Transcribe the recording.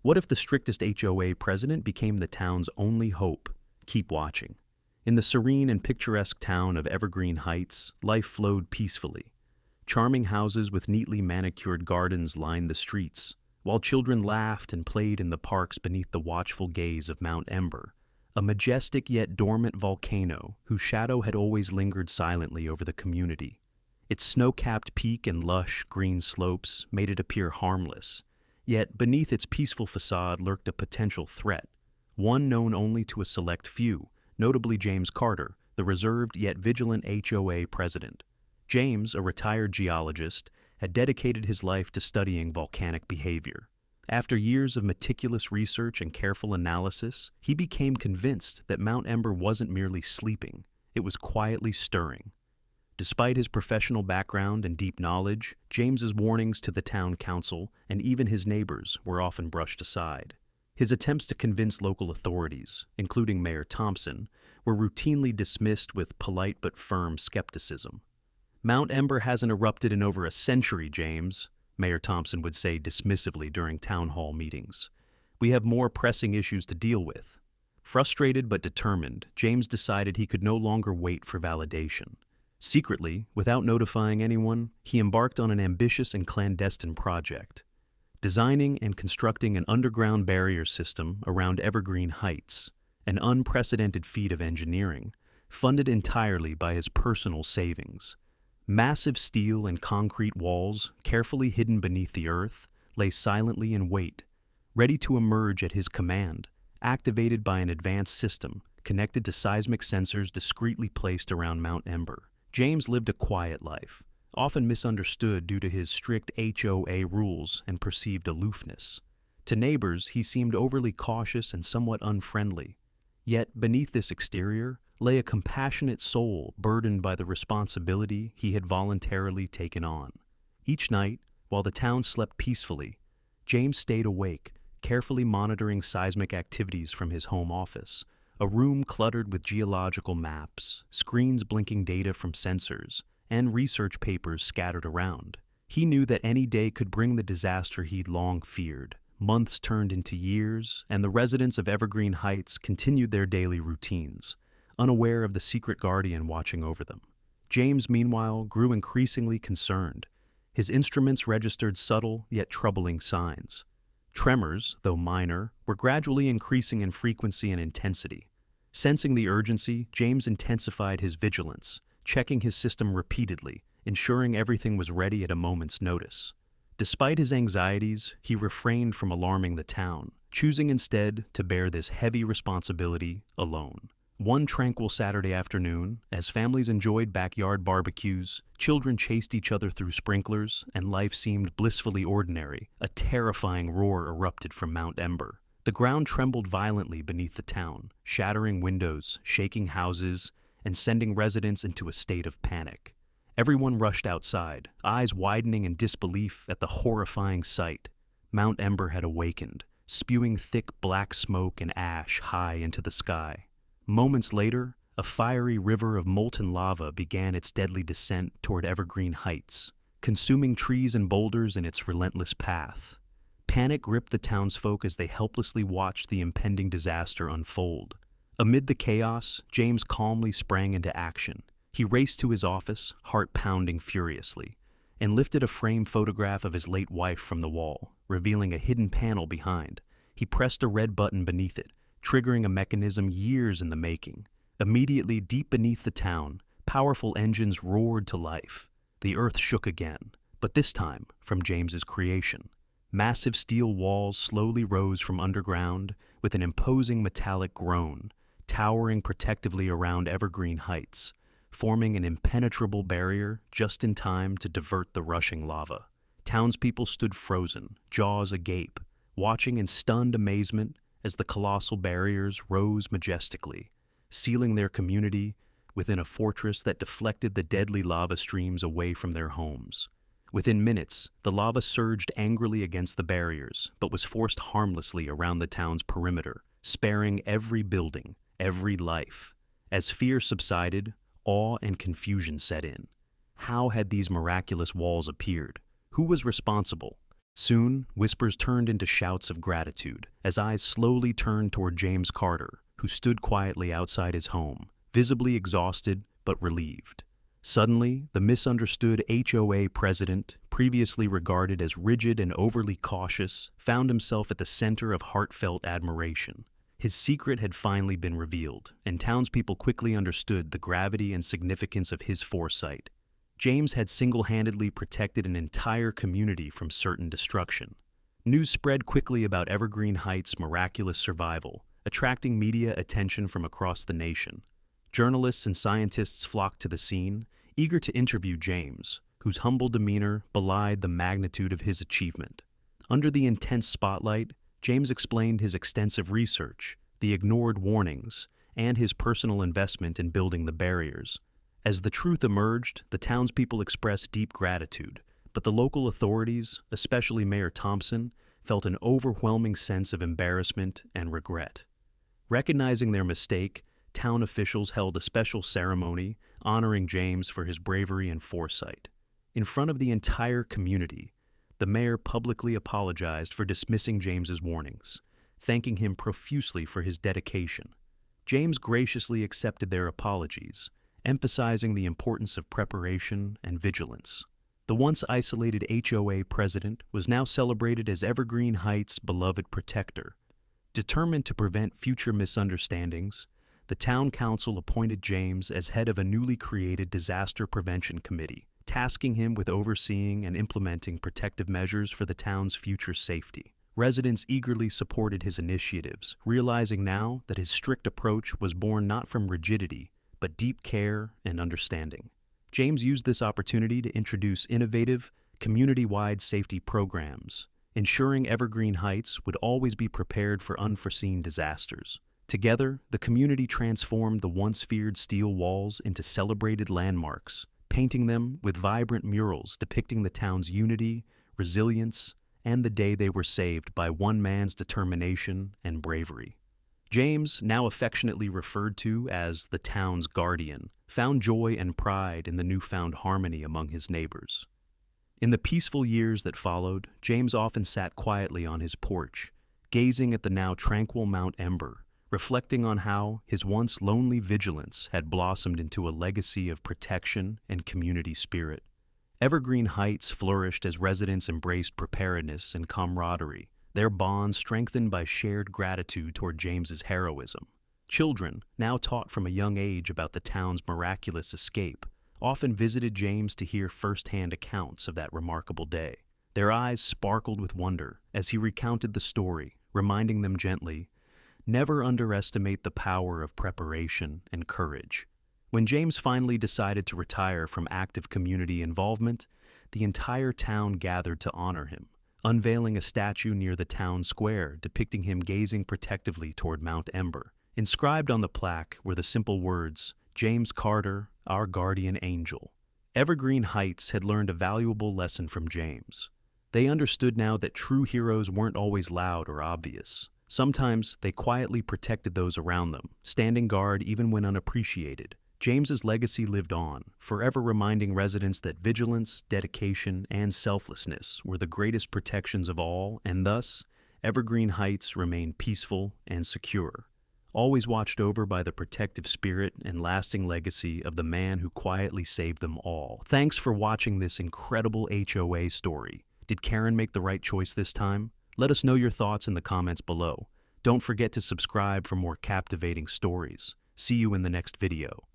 What if the strictest HOA president became the town's only hope? Keep watching. In the serene and picturesque town of Evergreen Heights, life flowed peacefully. Charming houses with neatly manicured gardens lined the streets, while children laughed and played in the parks beneath the watchful gaze of Mount Ember, a majestic yet dormant volcano whose shadow had always lingered silently over the community. Its snow-capped peak and lush, green slopes made it appear harmless, yet beneath its peaceful facade lurked a potential threat, one known only to a select few, notably James Carter, the reserved yet vigilant HOA president. James, a retired geologist, had dedicated his life to studying volcanic behavior. After years of meticulous research and careful analysis, he became convinced that Mount Ember wasn't merely sleeping, it was quietly stirring. Despite his professional background and deep knowledge, James's warnings to the town council and even his neighbors were often brushed aside. His attempts to convince local authorities, including Mayor Thompson, were routinely dismissed with polite but firm skepticism. "Mount Ember hasn't erupted in over a century, James," Mayor Thompson would say dismissively during town hall meetings. "We have more pressing issues to deal with." Frustrated but determined, James decided he could no longer wait for validation. Secretly, without notifying anyone, he embarked on an ambitious and clandestine project, designing and constructing an underground barrier system around Evergreen Heights, an unprecedented feat of engineering, funded entirely by his personal savings. Massive steel and concrete walls, carefully hidden beneath the earth, lay silently in wait, ready to emerge at his command, activated by an advanced system connected to seismic sensors discreetly placed around Mount Ember. James lived a quiet life, often misunderstood due to his strict HOA rules and perceived aloofness. To neighbors, he seemed overly cautious and somewhat unfriendly. Yet, beneath this exterior, lay a compassionate soul burdened by the responsibility he had voluntarily taken on. Each night, while the town slept peacefully, James stayed awake, carefully monitoring seismic activities from his home office, a room cluttered with geological maps, screens blinking data from sensors, and research papers scattered around. He knew that any day could bring the disaster he'd long feared. Months turned into years, and the residents of Evergreen Heights continued their daily routines, unaware of the secret guardian watching over them. James, meanwhile, grew increasingly concerned. His instruments registered subtle yet troubling signs. Tremors, though minor, were gradually increasing in frequency and intensity. Sensing the urgency, James intensified his vigilance, checking his system repeatedly, ensuring everything was ready at a moment's notice. Despite his anxieties, he refrained from alarming the town, choosing instead to bear this heavy responsibility alone. One tranquil Saturday afternoon, as families enjoyed backyard barbecues, children chased each other through sprinklers, and life seemed blissfully ordinary, a terrifying roar erupted from Mount Ember. The ground trembled violently beneath the town, shattering windows, shaking houses, and sending residents into a state of panic. Everyone rushed outside, eyes widening in disbelief at the horrifying sight. Mount Ember had awakened, spewing thick black smoke and ash high into the sky. Moments later, a fiery river of molten lava began its deadly descent toward Evergreen Heights, consuming trees and boulders in its relentless path. Panic gripped the townsfolk as they helplessly watched the impending disaster unfold. Amid the chaos, James calmly sprang into action. He raced to his office, heart pounding furiously, and lifted a framed photograph of his late wife from the wall, revealing a hidden panel behind. He pressed a red button beneath it, triggering a mechanism years in the making. Immediately deep beneath the town, powerful engines roared to life. The earth shook again, but this time from James's creation. Massive steel walls slowly rose from underground with an imposing metallic groan, towering protectively around Evergreen Heights, forming an impenetrable barrier just in time to divert the rushing lava. Townspeople stood frozen, jaws agape, watching in stunned amazement as the colossal barriers rose majestically, sealing their community within a fortress that deflected the deadly lava streams away from their homes. Within minutes, the lava surged angrily against the barriers, but was forced harmlessly around the town's perimeter, sparing every building, every life. As fear subsided, awe and confusion set in. How had these miraculous walls appeared? Who was responsible? Soon, whispers turned into shouts of gratitude as eyes slowly turned toward James Carter, who stood quietly outside his home, visibly exhausted but relieved. Suddenly, the misunderstood HOA president, previously regarded as rigid and overly cautious, found himself at the center of heartfelt admiration. His secret had finally been revealed, and townspeople quickly understood the gravity and significance of his foresight. James had single-handedly protected an entire community from certain destruction. News spread quickly about Evergreen Heights' miraculous survival, attracting media attention from across the nation. Journalists and scientists flocked to the scene, eager to interview James, whose humble demeanor belied the magnitude of his achievement. Under the intense spotlight, James explained his extensive research, the ignored warnings, and his personal investment in building the barriers. As the truth emerged, the townspeople expressed deep gratitude, but the local authorities, especially Mayor Thompson, felt an overwhelming sense of embarrassment and regret. Recognizing their mistake, town officials held a special ceremony honoring James for his bravery and foresight. In front of the entire community, the mayor publicly apologized for dismissing James's warnings, thanking him profusely for his dedication. James graciously accepted their apologies, emphasizing the importance of preparation and vigilance. The once isolated HOA president was now celebrated as Evergreen Heights' beloved protector. Determined to prevent future misunderstandings, the town council appointed James as head of a newly created disaster prevention committee, tasking him with overseeing and implementing protective measures for the town's future safety. Residents eagerly supported his initiatives, realizing now that his strict approach was born not from rigidity, but deep care and understanding. James used this opportunity to introduce innovative, community-wide safety programs, ensuring Evergreen Heights would always be prepared for unforeseen disasters. Together, the community transformed the once feared steel walls into celebrated landmarks, painting them with vibrant murals depicting the town's unity, resilience, and the day they were saved by one man's determination and bravery. James, now affectionately referred to as the town's guardian, found joy and pride in the newfound harmony among his neighbors. In the peaceful years that followed, James often sat quietly on his porch, gazing at the now tranquil Mount Ember, reflecting on how his once lonely vigilance had blossomed into a legacy of protection and community spirit. Evergreen Heights flourished as residents embraced preparedness and camaraderie, their bond strengthened by shared gratitude toward James's heroism. Children, now taught from a young age about the town's miraculous escape, often visited James to hear first-hand accounts of that remarkable day. Their eyes sparkled with wonder as he recounted the story, reminding them gently, "Never underestimate the power of preparation and courage." When James finally decided to retire from active community involvement, the entire town gathered to honor him, unveiling a statue near the town square depicting him gazing protectively toward Mount Ember. Inscribed on the plaque were the simple words, "James Carter, our guardian angel." Evergreen Heights had learned a valuable lesson from James. They understood now that true heroes weren't always loud or obvious. Sometimes they quietly protected those around them, standing guard even when unappreciated. James's legacy lived on, forever reminding residents that vigilance, dedication, and selflessness were the greatest protections of all, and thus, Evergreen Heights remained peaceful and secure, always watched over by the protective spirit and lasting legacy of the man who quietly saved them all. Thanks for watching this incredible HOA story. Did Karen make the right choice this time? Let us know your thoughts in the comments below. Don't forget to subscribe for more captivating stories. See you in the next video.